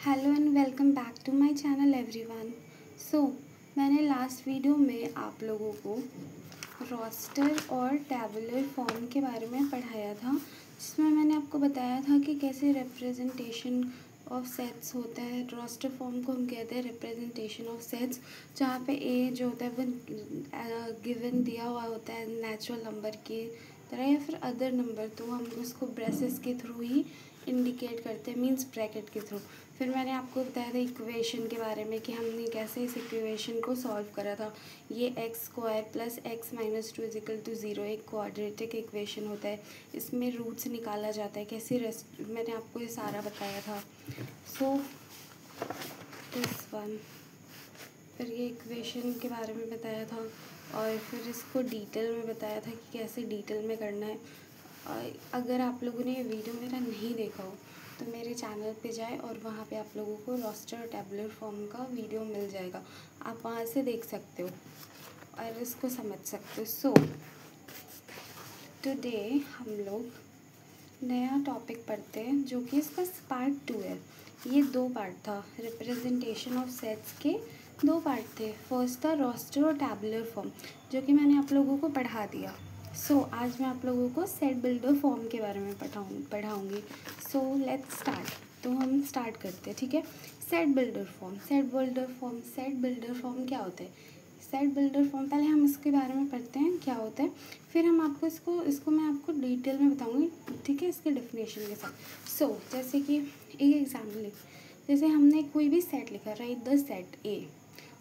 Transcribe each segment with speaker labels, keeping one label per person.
Speaker 1: Hello and welcome back to my channel everyone. So मैंने last video में आप लोगों को रोस्टर और टैबुलर फॉर्म के बारे में पढ़ाया था, जिसमें मैंने आपको बताया था कि कैसे रिप्रेजेंटेशन ऑफ सेट्स होता है। रोस्टर फॉर्म को हम कहते हैं रिप्रेजेंटेशन ऑफ सेट्स, जहाँ पे ए जो होता है वो गिवन दिया हुआ होता है नेचुरल नंबर के तरह या फिर अदर नंबर, तो हम उसको ब्रेसेस के थ्रू ही इंडिकेट करते हैं, मींस ब्रैकेट के थ्रू। फिर मैंने आपको बताया था इक्वेशन के बारे में कि हमने कैसे इस इक्वेशन को सॉल्व करा था। ये x square plus x minus 2 equal to 0 एक क्वाड्रेटिक इक्वेशन होता है। इसमें रूट्स निकाला जाता है कैसे, मैंने आपको ये सारा बताया था। सो दिस वन, फिर ये इक्वेशन के बारे में बताया था और फिर इसको डिटेल में बताया था कि कैसे डिटेल में करना है। और अगर आप लोगों ने ये वीडियो मेरा नहीं देखा हो तो मेरे चैनल पे जाए और वहाँ पे आप लोगों को रोस्टर और टैबुलर फॉर्म का वीडियो मिल जाएगा, आप वहाँ से देख सकते हो और इसको समझ सकते हो। सो टुडे हम लोग नया टॉपिक पढ़ते हैं जो कि इसका पार्ट 2 है। ये 2 पार्ट था, रिप्रेजेंटेशन ऑफ सेट्स के 2 पार्ट थे। फर्स्ट था रोस्टर और टैबुलर फॉर्म, जो कि मैंने आप लोगों को पढ़ा दिया। आज मैं आप लोगों को सेट बिल्डर फॉर्म के बारे में पढ़ाऊँगी। So let's start. तो हम स्टार्ट करते हैं, ठीक है। सेट बिल्डर फॉर्म क्या होता है? सेट बिल्डर फॉर्म पहले हम इसके बारे में पढ़ते हैं क्या होता है, फिर हम आपको इसको मैं आपको डिटेल में बताऊंगी, ठीक है, इसके डेफिनेशन के साथ। जैसे कि एक एग्जाम्पल है, जैसे हमने कोई भी सेट लिखा, राइट द सेट ए,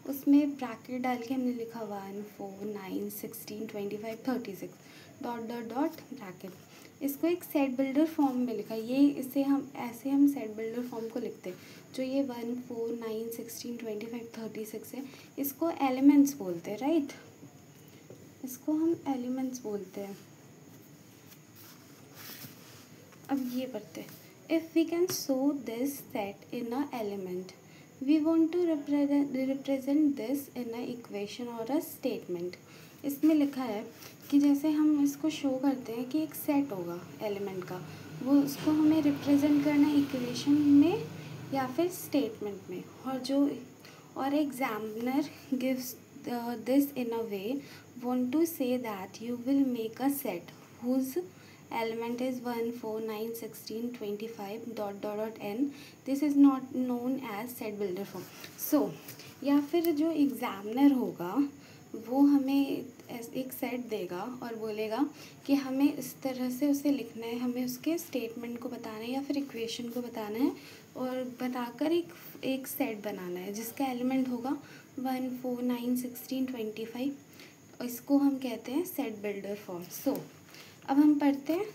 Speaker 1: उसमें ब्रैकेट डाल के हमने लिखा 1 4 9 16 25 36 डॉट डॉट डॉट ब्रैकेट। इसको एक सेट बिल्डर फॉर्म में लिखा, हम सेट बिल्डर फॉर्म को लिखते हैं। जो ये 1 4 9 16 25 36 है, इसको एलिमेंट्स बोलते हैं, राइट। इसको हम एलिमेंट्स बोलते हैं। अब ये पढ़ते हैं, if we can show this set in a element, we want to represent this in a equation और अ स्टेटमेंट। इसमें लिखा है कि जैसे हम इसको शो करते हैं कि एक सेट होगा एलिमेंट का, वो उसको हमें रिप्रेजेंट करना है इक्वेशन में या फिर स्टेटमेंट में, और examiner gives this in a way want to say that you will make a set whose element is 1 4 9 16 25 dot dot dot n. This is not known as set builder form. या फिर जो examiner होगा वो हमें एक set देगा और बोलेगा कि हमें इस तरह से उसे लिखना है, हमें उसके स्टेटमेंट को बताना है या फिर इक्वेशन को बताना है, और बनाकर एक सेट बनाना है जिसका एलिमेंट होगा 1 4 9 16 25। इसको हम कहते हैं सेट बिल्डर फॉर्म। अब हम पढ़ते हैं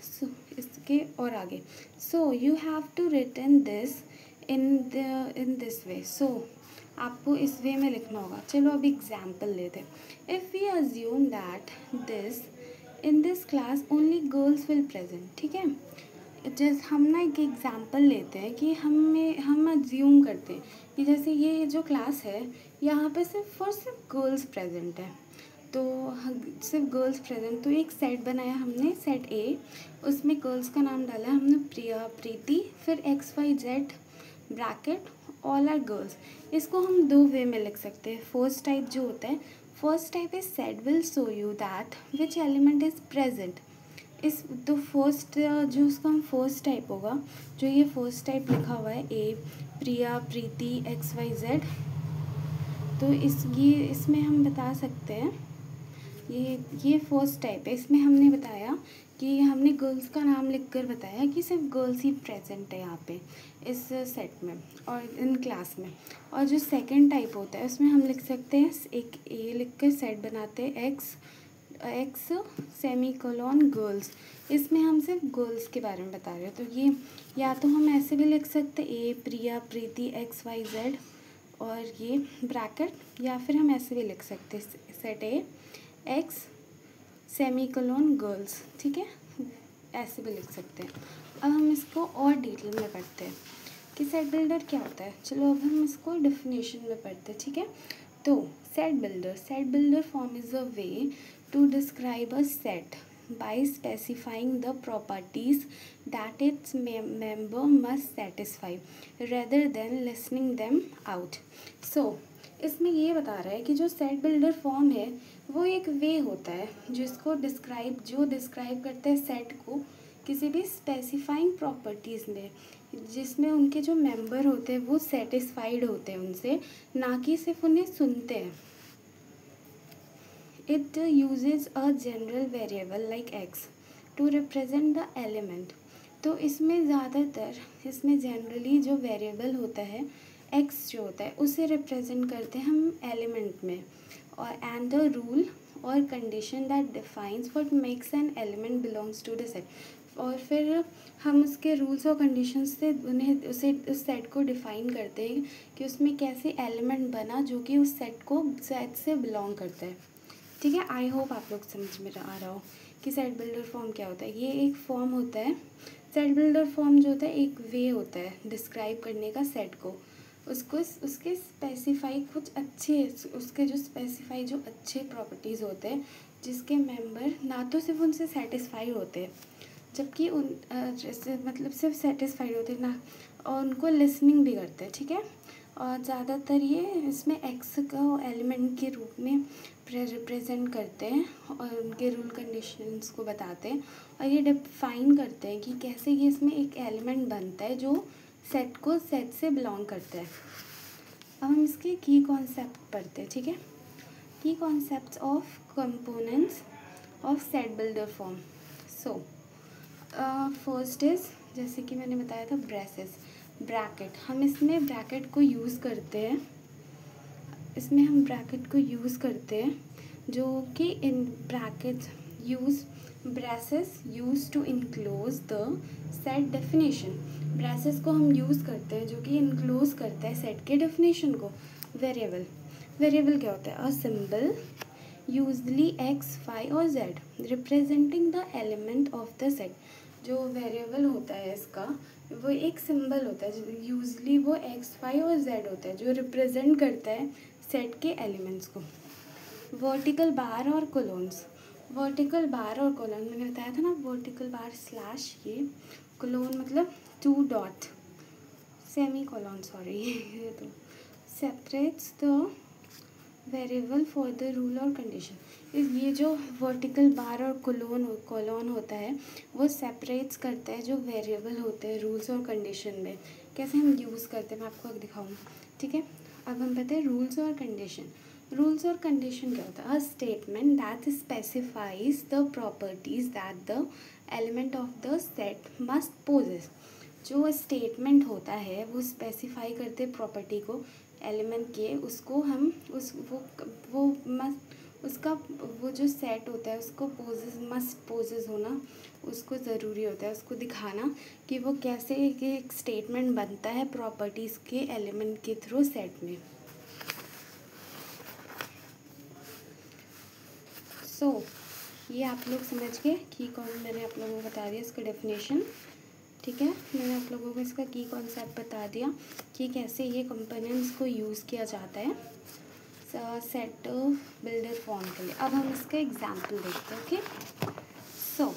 Speaker 1: इसके और आगे। You have to written this in this way. आपको इस वे में लिखना होगा। चलो अब एग्जाम्पल लेते हैं। If we assume that in this class only girls will present, ठीक है। जैसे हम ना एक एग्जाम्पल लेते हैं कि हम अज्यूम करते हैं कि जैसे ये जो क्लास है यहाँ पे सिर्फ गर्ल्स प्रेजेंट है, तो सिर्फ गर्ल्स प्रेजेंट। तो एक सेट बनाया हमने, सेट ए, उसमें गर्ल्स का नाम डाला हमने प्रिया, प्रीति, फिर XYZ bracket all are girls. इसको हम 2 वे में लिख सकते हैं। फर्स्ट टाइप जो होता है, first type is set will show you that which element is present. First जो उसका हम फर्स्ट टाइप होगा, जो ये फर्स्ट टाइप लिखा हुआ है ए, प्रिया, प्रीति, XYZ, तो इसमें हम बता सकते हैं ये फर्स्ट टाइप है। इसमें हमने बताया कि हमने गर्ल्स का नाम लिखकर बताया कि सिर्फ गर्ल्स ही प्रेजेंट है यहाँ पे इस सेट में और इन क्लास में। और जो सेकंड टाइप होता है उसमें हम लिख सकते हैं, एक ए लिख कर सेट बनाते हैं एक्स सेमीकोलन गर्ल्स। इसमें हम सिर्फ गर्ल्स के बारे में बता रहे हैं। तो ये या तो हम ऐसे भी लिख सकते हैं ए, प्रिया, प्रीति, XYZ और ये ब्रैकेट, या फिर हम ऐसे भी लिख सकते हैं सेट ए एक्स सेमीकोलन गर्ल्स, ठीक है, ऐसे भी लिख सकते हैं। अब हम इसको और डिटेल में पढ़ते हैं कि सेट बिल्डर क्या होता है। चलो अब हम इसको डेफिनेशन में पढ़ते हैं, ठीक है। तो set builder form is a way to describe a set by specifying the properties that its member must satisfy rather than listening them out. So इसमें ये बता रहा है कि जो सेट बिल्डर फॉर्म है वो एक वे होता है जिसको डिस्क्राइब करता है सेट को किसी भी स्पेसिफाइंग प्रॉपर्टीज़ में, जिसमें उनके जो मेंबर होते हैं वो सेटिस्फाइड होते हैं उनसे, ना कि सिर्फ उन्हें सुनते हैं. It uses a general variable like x to represent the element. तो इसमें ज़्यादातर इसमें जनरली जो वेरिएबल होता है x जो होता है उसे रिप्रेजेंट करते हैं हम एलिमेंट में, और एंड द रूल और condition that defines what makes an element belongs to the set. और फिर हम उसके रूल्स और कंडीशंस से उस सेट को डिफ़ाइन करते हैं कि उसमें कैसे एलिमेंट बना जो कि उस सेट से बिलोंग करता है. ठीक है, आई होप आप लोग समझ में आ रहा हो कि सेट बिल्डर फॉर्म क्या होता है. ये एक फॉर्म होता है. सेट बिल्डर फॉर्म जो होता है एक वे होता है डिस्क्राइब करने का सेट को. उसके स्पेसिफाई कुछ अच्छे जो अच्छे प्रॉपर्टीज़ होते हैं जिसके मेंबर ना तो सिर्फ उनसे सेटिस्फाई होते हैं, जबकि सिर्फ सेटिस्फाइड होते हैं ना, और उनको लिसनिंग भी करते हैं. ठीक है, और ज़्यादातर ये इसमें एक्स को एलिमेंट के रूप में रिप्रेजेंट करते हैं और उनके रूल कंडीशंस को बताते हैं, और ये डिफाइन करते हैं कि कैसे ये इसमें एक एलिमेंट बनता है जो सेट से बिलोंग करता है. अब हम इसके की कॉन्सेप्ट पढ़ते हैं. ठीक है, की concepts of components of set builder form. So first is, जैसे कि मैंने बताया था, ब्रैकेट. हम इसमें ब्रैकेट को यूज़ करते हैं. जो कि in bracket braces use to enclose the set definition. Braces को हम यूज़ करते हैं जो कि इनक्लोज करता है सेट के डेफिनेशन को. वेरिएबल क्या होता है? A symbol usually x, y और z representing the element of the set. जो वेरिएबल होता है इसका वो एक सिंबल होता है, यूजली वो एक्स, वाई और जेड होता है जो रिप्रेजेंट करता है सेट के एलिमेंट्स को. वर्टिकल बार और कोलोन्स. मैंने बताया था ना, वर्टिकल बार स्लैश, ये कोलोन मतलब 2 डॉट सेमी कोलोन, ये तो separates the variable for the rule और कंडीशन. ये जो वर्टिकल बार और कोलोन होता है वो सेपरेट्स करता है जो वेरिएबल होते हैं रूल्स और कंडीशन में. कैसे हम यूज़ करते हैं मैं आपको दिखाऊंगी. ठीक है, अब हम बताते हैं रूल्स और कंडीशन. रूल्स और कंडीशन क्या होता है? A statement that specifies the properties that the element of the set must possess. जो स्टेटमेंट होता है वो स्पेसिफाई करते प्रॉपर्टी को एलिमेंट के, उसको हम वो जो सेट होता है उसको पोजेस होना उसको ज़रूरी होता है. उसको दिखाना कि वो कैसे एक स्टेटमेंट बनता है प्रॉपर्टीज़ के एलिमेंट के थ्रू सेट में. सो ये आप लोग समझ गए कि मैंने आप लोगों को बता दिया इसका डेफिनेशन. ठीक है, मैंने आप लोगों को इसका की कॉन्सेप्ट बता दिया कि कैसे ये कंपोनेंट्स को यूज़ किया जाता है सेट बिल्डर फॉर्म के लिए. अब हम इसका एग्जांपल देखते हैं. Okay, so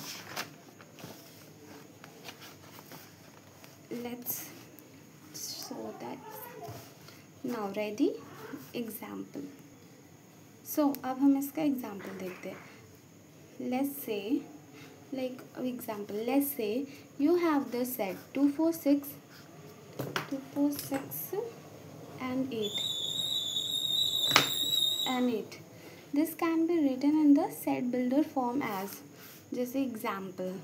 Speaker 1: let's show that now. Ready? Example. So अब हम इसका एग्जांपल देखते हैं. let's say you have the set 2 4 6 and 8. This can be written in the set builder form as, जैसे एग्जाम्पल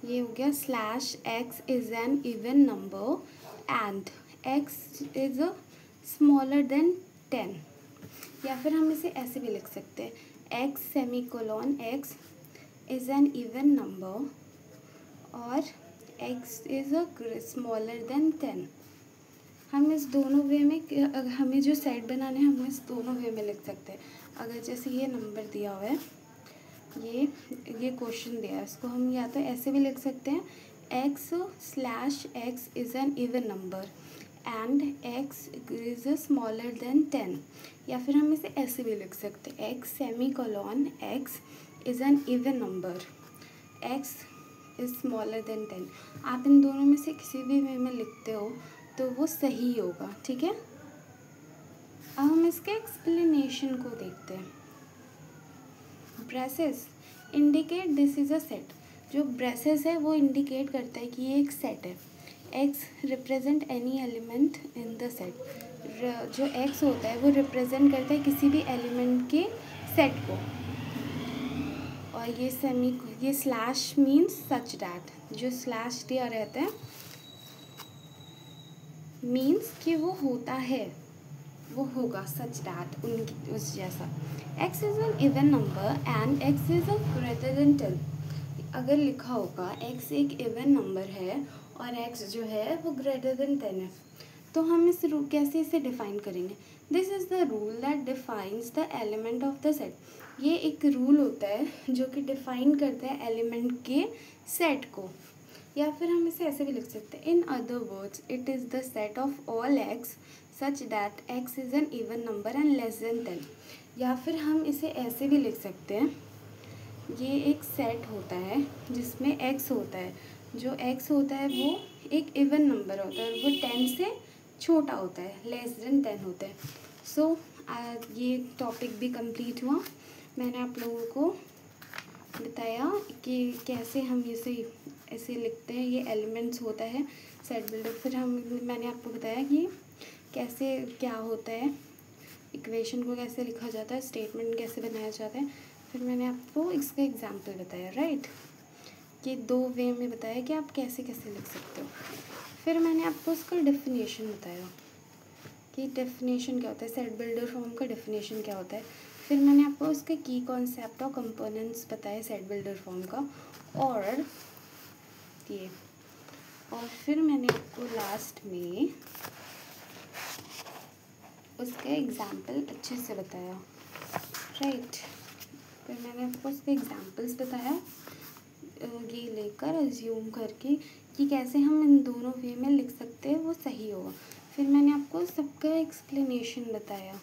Speaker 1: ये हो गया, slash x is an even number and x is smaller than 10. या फिर हम इसे ऐसे भी लिख सकते हैं, x सेमीकोलॉन x is an even number और x is smaller than 10. हम इस दोनों वे में, अगर हमें जो सेट बनाने हैं हम इस दोनों वे में लिख सकते हैं. अगर जैसे ये नंबर दिया हुआ है, ये क्वेश्चन दिया है, इसको हम या तो ऐसे भी लिख सकते हैं, x/x is an even number and x is smaller than 10. या फिर हम इसे ऐसे भी लिख सकते हैं, x सेमीकोलॉन x is an even number, x is smaller than 10, आप इन दोनों में से किसी भी वे में लिखते हो तो वो सही होगा, ठीक है। अब हम इसके एक्सप्लेनेशन को देखते हैं। Braces indicate this is a set, जो ब्रेसेस है वो इंडिकेट करता है कि ये एक सेट है। x represent any element in the set, जो x होता है वो रिप्रेजेंट करता है किसी भी एलिमेंट के सेट को। और ये स्लैश मीन्स सच डैट, जो स्लैश दिया रहता है मीन्स कि वो होता है, वो होगा सच डैट, उनकी उस जैसा। x is an even number and x is a greater than 10, अगर लिखा होगा x एक इवन नंबर है और x जो है वो ग्रेटर देन 10 है, तो हम इस कैसे इसे डिफाइन करेंगे। This is the rule that defines the element of the set, ये एक रूल होता है जो कि डिफाइन करता है एलिमेंट के सेट को। या फिर हम इसे ऐसे भी लिख सकते हैं, in other words it is the set of all x such that x is an even number and less than 10। या फिर हम इसे ऐसे भी लिख सकते हैं, ये एक सेट होता है जिसमें x होता है, जो x होता है वो एक इवन नंबर होता है, वो 10 से छोटा होता है, लेस देन 10 होता है। सो ये टॉपिक भी कंप्लीट हुआ। मैंने आप लोगों को बताया कि कैसे हम इसे ऐसे लिखते हैं, ये एलिमेंट्स होता है सेट बिल्डर। फिर मैंने आपको बताया कि कैसे क्या होता है, इक्वेशन को कैसे लिखा जाता है, स्टेटमेंट कैसे बनाया जाता है। फिर मैंने आपको इसका एग्जाम्पल बताया, राइट, कि 2 वे में बताया कि आप कैसे कैसे लिख सकते हो। फिर मैंने आपको इसका डेफिनेशन बताया कि डेफिनेशन क्या होता है, सेट बिल्डर फॉर्म का डेफिनेशन क्या होता है। फिर मैंने आपको इसके की कॉन्सेप्ट और कंपोनेंट्स बताए सेट बिल्डर फॉर्म का, और ये, और फिर मैंने आपको लास्ट में उसके एग्जाम्पल अच्छे से बताया, राइट। फिर मैंने आपको उसके एग्जाम्पल्स बताया, ये लेकर अज्यूम करके कि कैसे हम इन दोनों वे में लिख सकते हैं वो सही होगा। फिर मैंने आपको सबका एक्सप्लेनेशन बताया,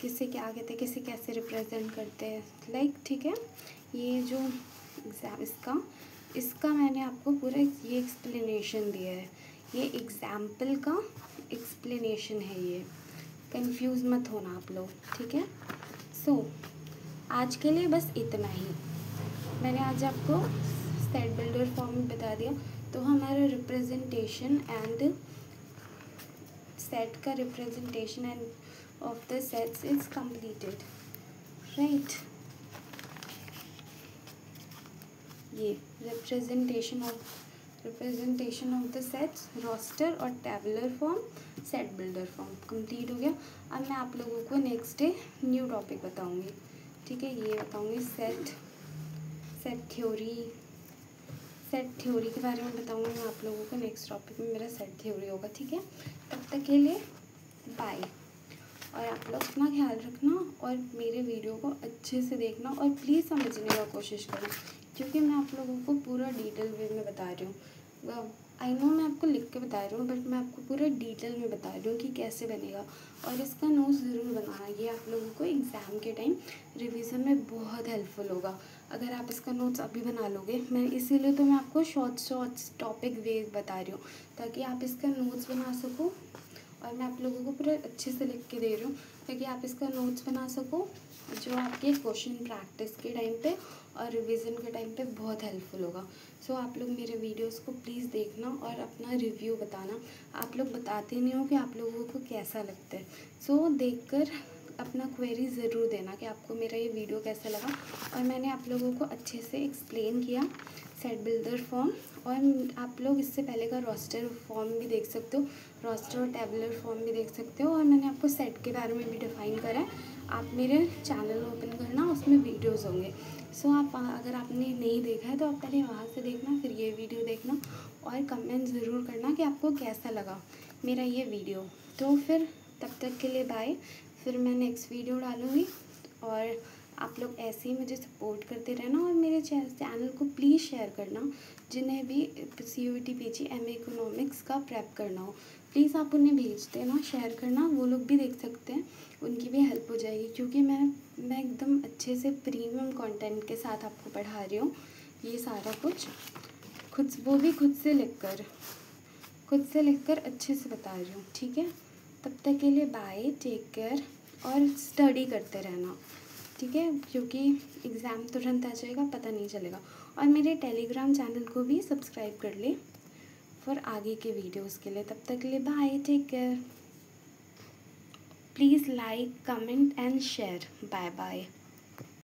Speaker 1: किसे क्या कहते हैं, किसे कैसे रिप्रेजेंट करते हैं, लाइक, ठीक है। ये जो इसका मैंने आपको पूरा ये एक्सप्लेनेशन दिया है, ये एग्जाम्पल का एक्सप्लेनेशन है, ये कंफ्यूज मत होना आप लोग, ठीक है। सो आज के लिए बस इतना ही। मैंने आज आपको सेट बिल्डर फॉर्म बता दिया, तो हमारा रिप्रेजेंटेशन एंड सेट का representation and of the sets is completed, right. ये representation of the sets, roster और tabular form, set builder form complete हो गया। अब मैं आप लोगों को नेक्स्ट डे न्यू टॉपिक बताऊंगी, ठीक है। ये बताऊंगी सेट थ्योरी के बारे में बताऊंगी मैं आप लोगों को। नेक्स्ट टॉपिक में मेरा सेट थ्योरी होगा, ठीक है। तब तक के लिए बाय, और आप लोग अपना ख्याल रखना और मेरे वीडियो को अच्छे से देखना और प्लीज़ समझने का कोशिश करना, क्योंकि मैं आप लोगों को पूरा डिटेल वे में बता रही हूँ। आई नो मैं आपको लिख के बता रही हूँ, बट मैं आपको पूरा डिटेल में बता रही हूँ कि कैसे बनेगा। और इसका नोट्स ज़रूर बनाना, ये आप लोगों को एग्ज़ाम के टाइम रिवीजन में बहुत हेल्पफुल होगा अगर आप इसका नोट्स अभी बना लोगे। मैं इसीलिए तो मैं आपको शॉर्ट्स टॉपिक वे बता रही हूँ, ताकि आप इसका नोट्स बना सको। और मैं आप लोगों को पूरा अच्छे से लिख के दे रही हूँ ताकि आप इसका नोट्स बना सको, जो आपके क्वेश्चन प्रैक्टिस के टाइम पे और रिवीजन के टाइम पे बहुत हेल्पफुल होगा। सो आप लोग मेरे वीडियोस को प्लीज़ देखना और अपना रिव्यू बताना। आप लोग बताते नहीं हो कि आप लोगों को कैसा लगता है। सो देखकर अपना क्वेरी ज़रूर देना कि आपको मेरा ये वीडियो कैसा लगा। और मैंने आप लोगों को अच्छे से एक्सप्लेन किया सेट बिल्डर फॉर्म, और आप लोग इससे पहले का रोस्टर फॉर्म भी देख सकते हो, रोस्टर और टेबुलर फॉर्म भी देख सकते हो। और मैंने आपको सेट के बारे में भी डिफ़ाइन करा है। आप मेरे चैनल ओपन करना, उसमें वीडियोस होंगे। सो आप अगर आपने नहीं देखा है तो आप पहले वहाँ से देखना, फिर ये वीडियो देखना, और कमेंट ज़रूर करना कि आपको कैसा लगा मेरा ये वीडियो। तो फिर तब तक के लिए बाय, फिर मैं नेक्स्ट वीडियो डालूँगी। और आप लोग ऐसे ही मुझे सपोर्ट करते रहना, और मेरे चैनल को प्लीज़ शेयर करना जिन्हें भी CUET PG MA इकोनॉमिक्स का प्रेप करना हो। प्लीज़ आप उन्हें भेज देना, शेयर करना, वो लोग भी देख सकते हैं, उनकी भी हेल्प हो जाएगी। क्योंकि मैं एकदम अच्छे से प्रीमियम कंटेंट के साथ आपको पढ़ा रही हूँ ये सारा कुछ, वो भी खुद से लिखकर अच्छे से बता रही हूँ, ठीक है। तब तक के लिए बाय, टेक केयर, और स्टडी करते रहना, ठीक है, क्योंकि एग्ज़ाम तुरंत आ जाएगा, पता नहीं चलेगा। और मेरे टेलीग्राम चैनल को भी सब्सक्राइब कर ले फॉर आगे के वीडियोस के लिए। तब तक के लिए bye, take care, please like, comment and share, bye bye.